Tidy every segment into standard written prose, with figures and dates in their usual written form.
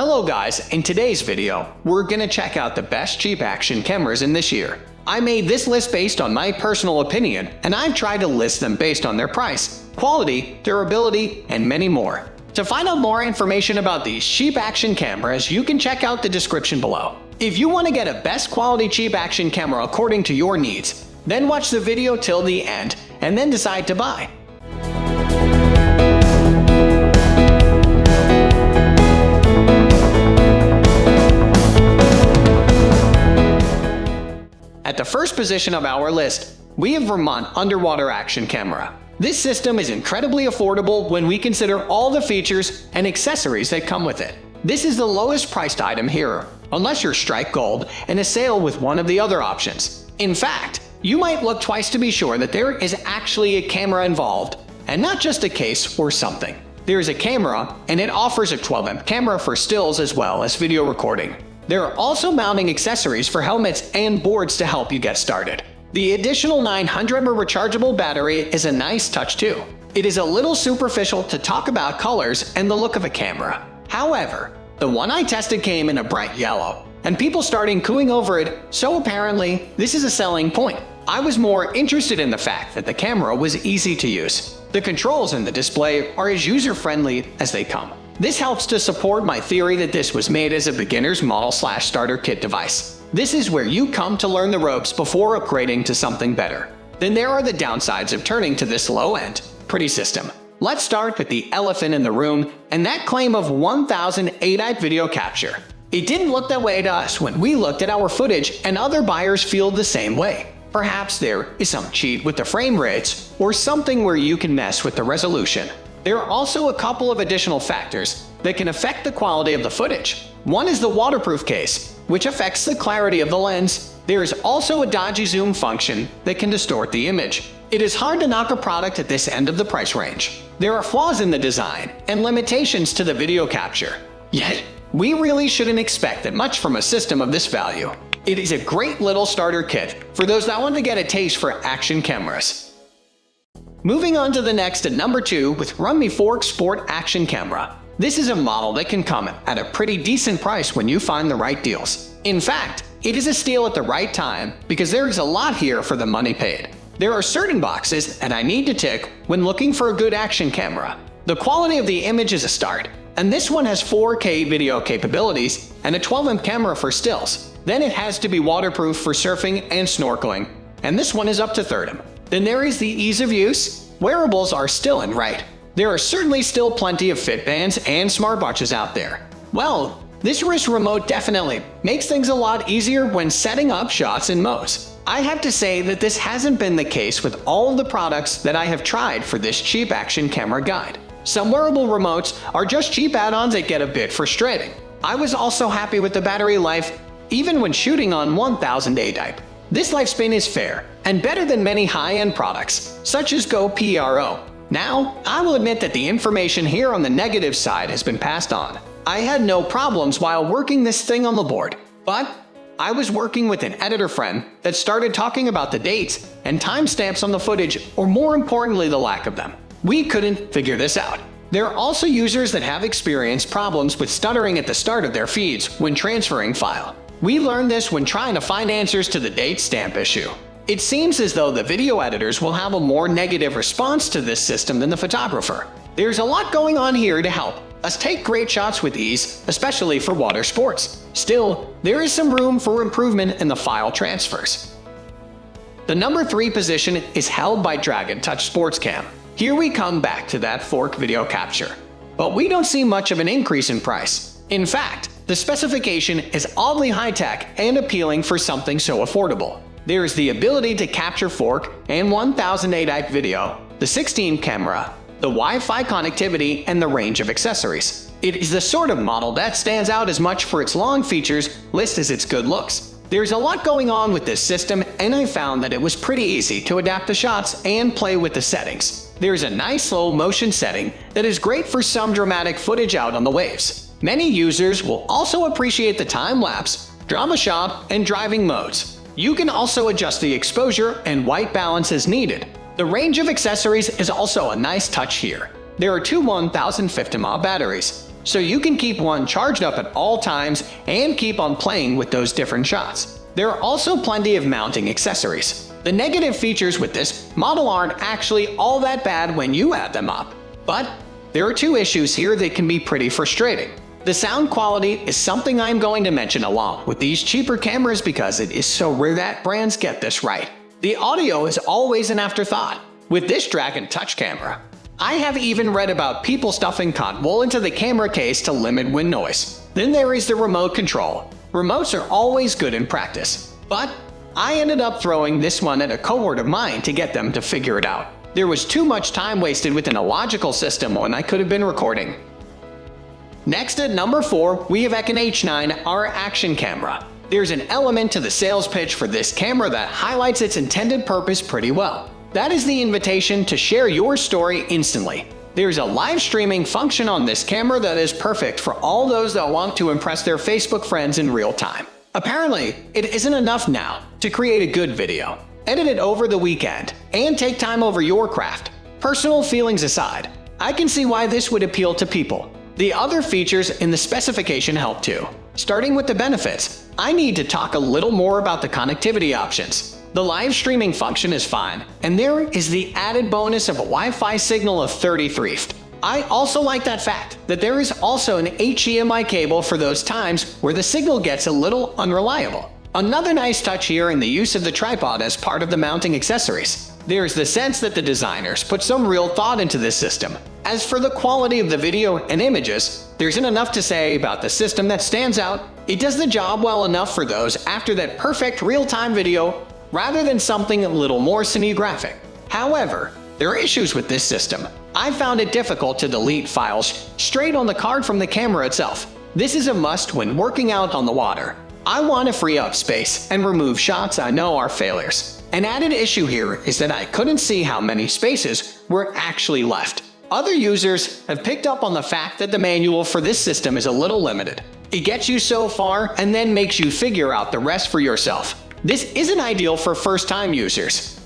Hello guys, in today's video, we're gonna check out the best cheap action cameras in this year. I made this list based on my personal opinion, and I've tried to list them based on their price, quality, durability, and many more. To find out more information about these cheap action cameras, you can check out the description below. If you want to get a best quality cheap action camera according to your needs, then watch the video till the end, and then decide to buy. At the first position of our list, we have Vermont Underwater Action Camera. This system is incredibly affordable when we consider all the features and accessories that come with it. This is the lowest priced item here, unless you're strike gold and a sale with one of the other options. In fact, you might look twice to be sure that there is actually a camera involved, and not just a case or something. There is a camera, and it offers a 12-amp camera for stills as well as video recording. There are also mounting accessories for helmets and boards to help you get started. The additional 900 mAh rechargeable battery is a nice touch too. It is a little superficial to talk about colors and the look of a camera. However, the one I tested came in a bright yellow, and people started cooing over it, so apparently this is a selling point. I was more interested in the fact that the camera was easy to use. The controls in the display are as user-friendly as they come. This helps to support my theory that this was made as a beginner's model/starter kit device. This is where you come to learn the ropes before upgrading to something better. Then there are the downsides of turning to this low-end, pretty system. Let's start with the elephant in the room, and that claim of 1000 ADIPE video capture. It didn't look that way to us when we looked at our footage, and other buyers feel the same way. Perhaps there is some cheat with the frame rates, or something where you can mess with the resolution. There are also a couple of additional factors that can affect the quality of the footage. One is the waterproof case, which affects the clarity of the lens. There is also a dodgy zoom function that can distort the image. It is hard to knock a product at this end of the price range. There are flaws in the design and limitations to the video capture. Yet, we really shouldn't expect that much from a system of this value. It is a great little starter kit for those that want to get a taste for action cameras. Moving on to the next at number 2 with Runme Fork Sport Action Camera. This is a model that can come at a pretty decent price when you find the right deals. In fact, it is a steal at the right time because there is a lot here for the money paid. There are certain boxes that I need to tick when looking for a good action camera. The quality of the image is a start, and this one has 4K video capabilities and a 12-amp camera for stills. Then it has to be waterproof for surfing and snorkeling, and this one is up to 3rd. Then there is the ease of use. Wearables are still in right. There are certainly still plenty of fit bands and smartwatches out there. Well, this wrist remote definitely makes things a lot easier when setting up shots and modes. I have to say that this hasn't been the case with all of the products that I have tried for this cheap action camera guide. Some wearable remotes are just cheap add-ons that get a bit frustrating. I was also happy with the battery life, even when shooting on 1000 ADIPE. This lifespan is fair and better than many high-end products, such as GoPro. Now, I will admit that the information here on the negative side has been passed on. I had no problems while working this thing on the board, but I was working with an editor friend that started talking about the dates and timestamps on the footage, or more importantly, the lack of them. We couldn't figure this out. There are also users that have experienced problems with stuttering at the start of their feeds when transferring file. We learned this when trying to find answers to the date stamp issue. It seems as though the video editors will have a more negative response to this system than the photographer. There's a lot going on here to help us take great shots with ease, especially for water sports. Still, there is some room for improvement in the file transfers. The number 3 position is held by Dragon Touch Sportscam. Here we come back to that fork video capture. But we don't see much of an increase in price. In fact, the specification is oddly high-tech and appealing for something so affordable. There is the ability to capture fork and 1000 ADIPE video, the 16 camera, the Wi-Fi connectivity, and the range of accessories. It is the sort of model that stands out as much for its long features list as its good looks. There's a lot going on with this system, and I found that it was pretty easy to adapt the shots and play with the settings. There's a nice slow motion setting that is great for some dramatic footage out on the waves. Many users will also appreciate the time-lapse, drama shot, and driving modes. You can also adjust the exposure and white balance as needed. The range of accessories is also a nice touch here. There are two 1050 mAh batteries, so you can keep one charged up at all times and keep on playing with those different shots. There are also plenty of mounting accessories. The negative features with this model aren't actually all that bad when you add them up, but there are two issues here that can be pretty frustrating. The sound quality is something I'm going to mention along with these cheaper cameras because it is so rare that brands get this right. The audio is always an afterthought with this Dragon Touch camera. I have even read about people stuffing cotton wool into the camera case to limit wind noise. Then there is the remote control. Remotes are always good in practice, but I ended up throwing this one at a cohort of mine to get them to figure it out. There was too much time wasted within a logical system when I could have been recording. Next at number 4, we have EKEN H9, our action camera. There's an element to the sales pitch for this camera that highlights its intended purpose pretty well. That is the invitation to share your story instantly. There's a live streaming function on this camera that is perfect for all those that want to impress their Facebook friends in real time. Apparently, it isn't enough now to create a good video. Edit it over the weekend and take time over your craft. Personal feelings aside, I can see why this would appeal to people. The other features in the specification help too. Starting with the benefits, I need to talk a little more about the connectivity options. The live streaming function is fine, and there is the added bonus of a Wi-Fi signal of 33 ft. I also like that fact that there is also an HDMI cable for those times where the signal gets a little unreliable. Another nice touch here in the use of the tripod as part of the mounting accessories. There's the sense that the designers put some real thought into this system. As for the quality of the video and images, there isn't enough to say about the system that stands out. It does the job well enough for those after that perfect real-time video, rather than something a little more cinematographic. However, there are issues with this system. I found it difficult to delete files straight on the card from the camera itself. This is a must when working out on the water. I want to free up space and remove shots I know are failures. An added issue here is that I couldn't see how many spaces were actually left. Other users have picked up on the fact that the manual for this system is a little limited. It gets you so far and then makes you figure out the rest for yourself. This isn't ideal for first-time users.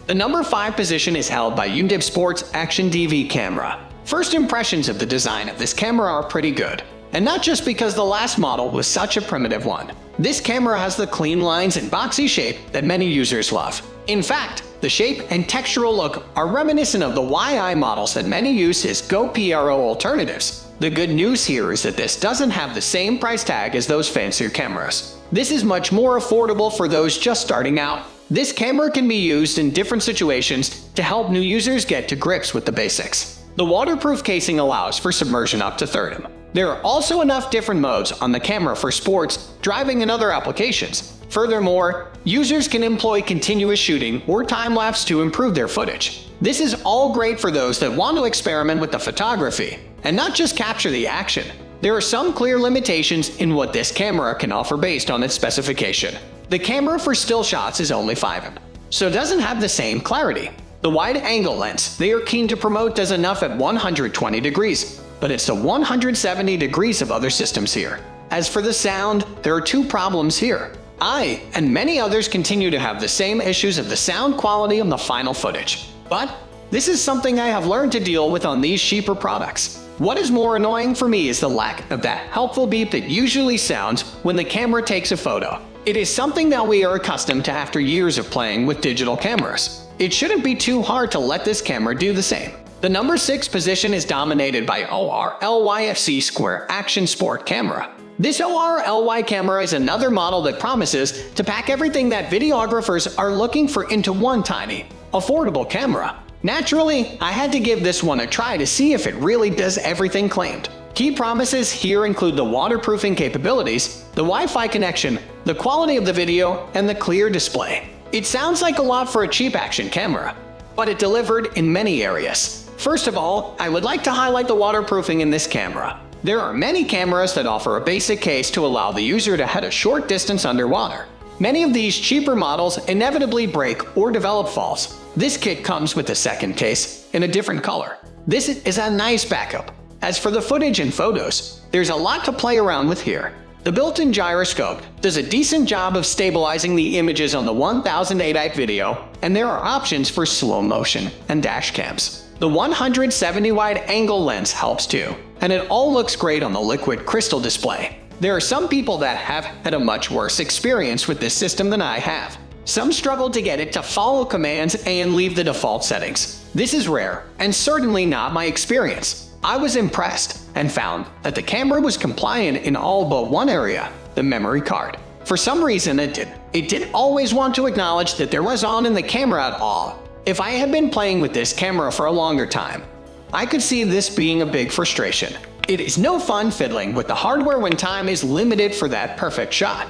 The number 5 position is held by Udip Sports Action DV camera. First impressions of the design of this camera are pretty good. And not just because the last model was such a primitive one. This camera has the clean lines and boxy shape that many users love. In fact, the shape and textural look are reminiscent of the YI models that many use as GoPro alternatives. The good news here is that this doesn't have the same price tag as those fancier cameras. This is much more affordable for those just starting out. This camera can be used in different situations to help new users get to grips with the basics. The waterproof casing allows for submersion up to 30. There are also enough different modes on the camera for sports, driving, and other applications. Furthermore, users can employ continuous shooting or time-lapse to improve their footage. This is all great for those that want to experiment with the photography and not just capture the action. There are some clear limitations in what this camera can offer based on its specification. The camera for still shots is only 5 in, so it doesn't have the same clarity. The wide-angle lens they are keen to promote does enough at 120 degrees, but it's the 170 degrees of other systems here. As for the sound, there are 2 problems here. I and many others continue to have the same issues of the sound quality of the final footage. But this is something I have learned to deal with on these cheaper products. What is more annoying for me is the lack of that helpful beep that usually sounds when the camera takes a photo. It is something that we are accustomed to after years of playing with digital cameras. It shouldn't be too hard to let this camera do the same. The number 6 position is dominated by LYFC Square Action Sport camera. This LY camera is another model that promises to pack everything that videographers are looking for into one tiny, affordable camera. Naturally, I had to give this one a try to see if it really does everything claimed. Key promises here include the waterproofing capabilities, the Wi-Fi connection, the quality of the video, and the clear display. It sounds like a lot for a cheap action camera, but it delivered in many areas. First of all, I would like to highlight the waterproofing in this camera. There are many cameras that offer a basic case to allow the user to head a short distance underwater. Many of these cheaper models inevitably break or develop faults. This kit comes with a second case in a different color. This is a nice backup. As for the footage and photos, there's a lot to play around with here. The built-in gyroscope does a decent job of stabilizing the images on the 1080p video, and there are options for slow motion and dash cams. The 170 wide-angle lens helps too. and it all looks great on the liquid crystal display. There are some people that have had a much worse experience with this system than I have. Some struggle to get it to follow commands and leave the default settings. This is rare, and certainly not my experience. I was impressed and found that the camera was compliant in all but one area, the memory card. For some reason it didn't always want to acknowledge that there was on in the camera at all. If I had been playing with this camera for a longer time, I could see this being a big frustration. It is no fun fiddling with the hardware when time is limited for that perfect shot.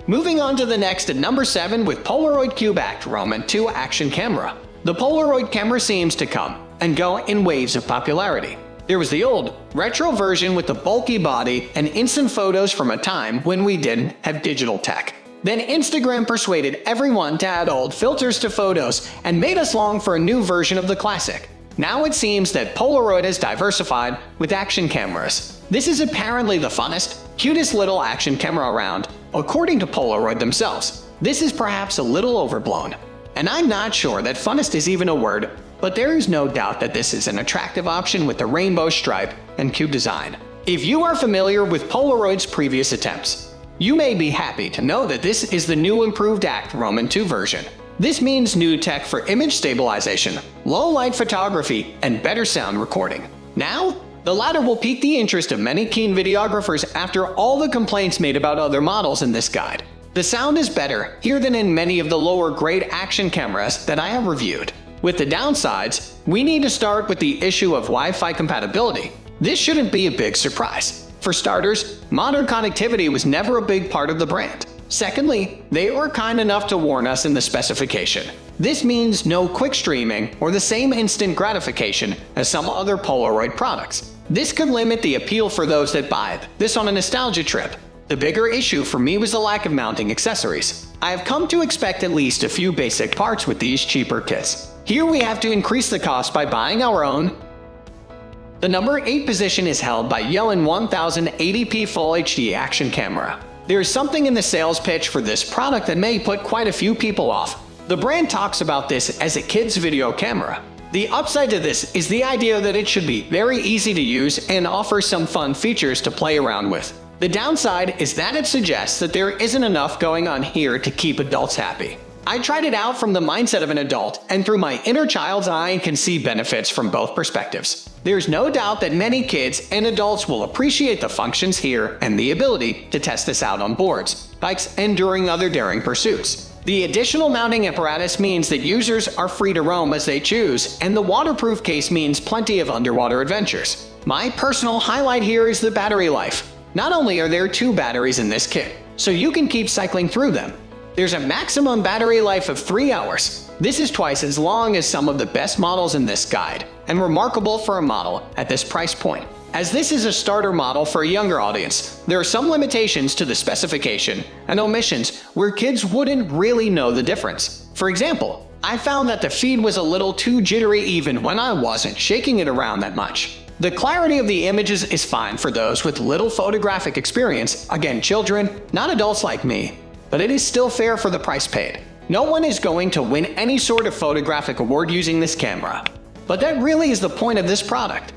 Moving on to the next at number 7 with Polaroid Cube Act Roman 2 action camera. The Polaroid camera seems to come and go in waves of popularity. There was the old, retro version with the bulky body and instant photos from a time when we didn't have digital tech. Then Instagram persuaded everyone to add old filters to photos and made us long for a new version of the classic. Now it seems that Polaroid has diversified with action cameras. This is apparently the funnest, cutest little action camera around, according to Polaroid themselves. This is perhaps a little overblown, and I'm not sure that funnest is even a word, but there is no doubt that this is an attractive option with the rainbow stripe and cube design. If you are familiar with Polaroid's previous attempts, you may be happy to know that this is the new improved Act Roman 2 version. This means new tech for image stabilization, low light photography, and better sound recording. Now, the latter will pique the interest of many keen videographers after all the complaints made about other models in this guide. The sound is better here than in many of the lower grade action cameras that I have reviewed. With the downsides, we need to start with the issue of Wi-Fi compatibility. This shouldn't be a big surprise. For starters, modern connectivity was never a big part of the brand. Secondly, they were kind enough to warn us in the specification. This means no quick streaming or the same instant gratification as some other Polaroid products. This could limit the appeal for those that buy this on a nostalgia trip. The bigger issue for me was the lack of mounting accessories. I have come to expect at least a few basic parts with these cheaper kits. Here we have to increase the cost by buying our own. The number 8 position is held by Yelen 1080p Full HD action camera. There is something in the sales pitch for this product that may put quite a few people off. The brand talks about this as a kid's video camera. The upside to this is the idea that it should be very easy to use and offer some fun features to play around with. The downside is that it suggests that there isn't enough going on here to keep adults happy. I tried it out from the mindset of an adult, and through my inner child's eye can see benefits from both perspectives. There's no doubt that many kids and adults will appreciate the functions here and the ability to test this out on boards, bikes, and during other daring pursuits. The additional mounting apparatus means that users are free to roam as they choose, and the waterproof case means plenty of underwater adventures. My personal highlight here is the battery life. Not only are there 2 batteries in this kit, so you can keep cycling through them, there's a maximum battery life of 3 hours. This is twice as long as some of the best models in this guide, and remarkable for a model at this price point. As this is a starter model for a younger audience, there are some limitations to the specification and omissions where kids wouldn't really know the difference. For example, I found that the feed was a little too jittery even when I wasn't shaking it around that much. The clarity of the images is fine for those with little photographic experience, again children, not adults like me, but it is still fair for the price paid. No one is going to win any sort of photographic award using this camera, but that really is the point of this product.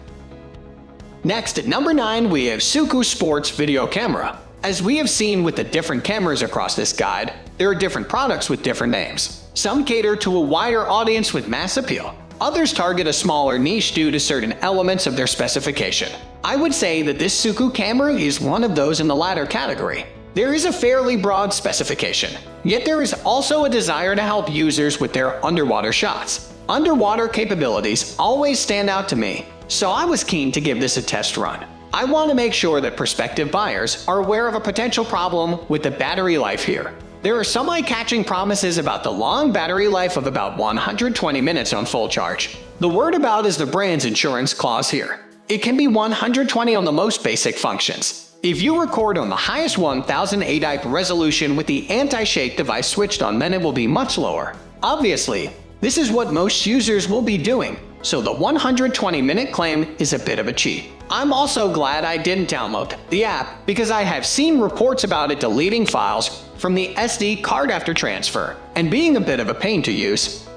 Next at number 9 we have SOOCOO Sports Video Camera. As we have seen with the different cameras across this guide, there are different products with different names. Some cater to a wider audience with mass appeal. Others target a smaller niche due to certain elements of their specification. I would say that this SOOCOO camera is one of those in the latter category. There is a fairly broad specification, yet there is also a desire to help users with their underwater shots. Underwater capabilities always stand out to me, so I was keen to give this a test run. I want to make sure that prospective buyers are aware of a potential problem with the battery life here. There are some eye-catching promises about the long battery life of about 120 minutes on full charge. The word about is the brand's insurance clause here. It can be 120 on the most basic functions. If you record on the highest 1080 resolution with the anti-shake device switched on, then it will be much lower. Obviously, this is what most users will be doing, so the 120-minute claim is a bit of a cheat. I'm also glad I didn't download the app because I have seen reports about it deleting files from the SD card after transfer and being a bit of a pain to use.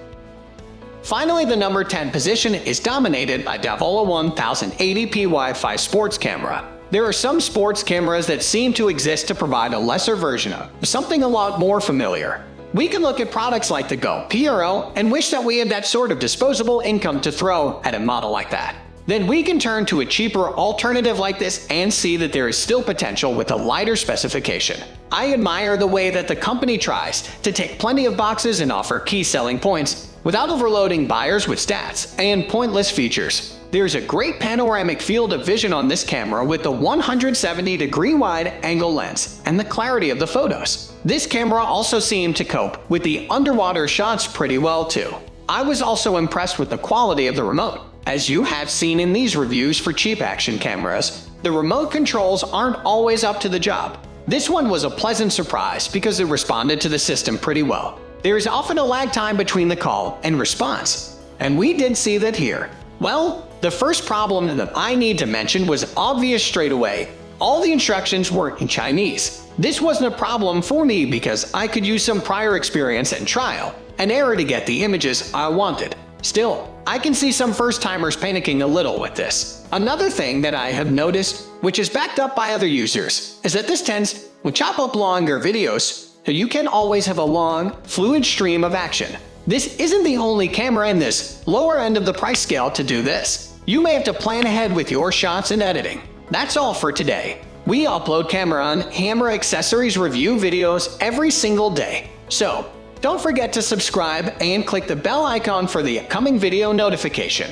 Finally, the number 10 position is dominated by Davola 1080p Wi-Fi sports camera. There are some sports cameras that seem to exist to provide a lesser version of something a lot more familiar. We can look at products like the Go Pro and wish that we had that sort of disposable income to throw at a model like that. Then we can turn to a cheaper alternative like this and see that there is still potential with a lighter specification. I admire the way that the company tries to take plenty of boxes and offer key selling points without overloading buyers with stats and pointless features. There's a great panoramic field of vision on this camera with the 170-degree wide angle lens and the clarity of the photos. This camera also seemed to cope with the underwater shots pretty well too. I was also impressed with the quality of the remote. As you have seen in these reviews for cheap action cameras, the remote controls aren't always up to the job. This one was a pleasant surprise because it responded to the system pretty well. There is often a lag time between the call and response, and we did see that here. Well, the first problem that I need to mention was obvious straight away. All the instructions were in Chinese. This wasn't a problem for me because I could use some prior experience and trial and error to get the images I wanted. Still, I can see some first-timers panicking a little with this. Another thing that I have noticed, which is backed up by other users, is that this tends to chop up longer videos, so you can always have a long, fluid stream of action. This isn't the only camera in this lower end of the price scale to do this. You may have to plan ahead with your shots and editing. That's all for today. We upload camera and camera accessories review videos every single day. So, don't forget to subscribe and click the bell icon for the upcoming video notification.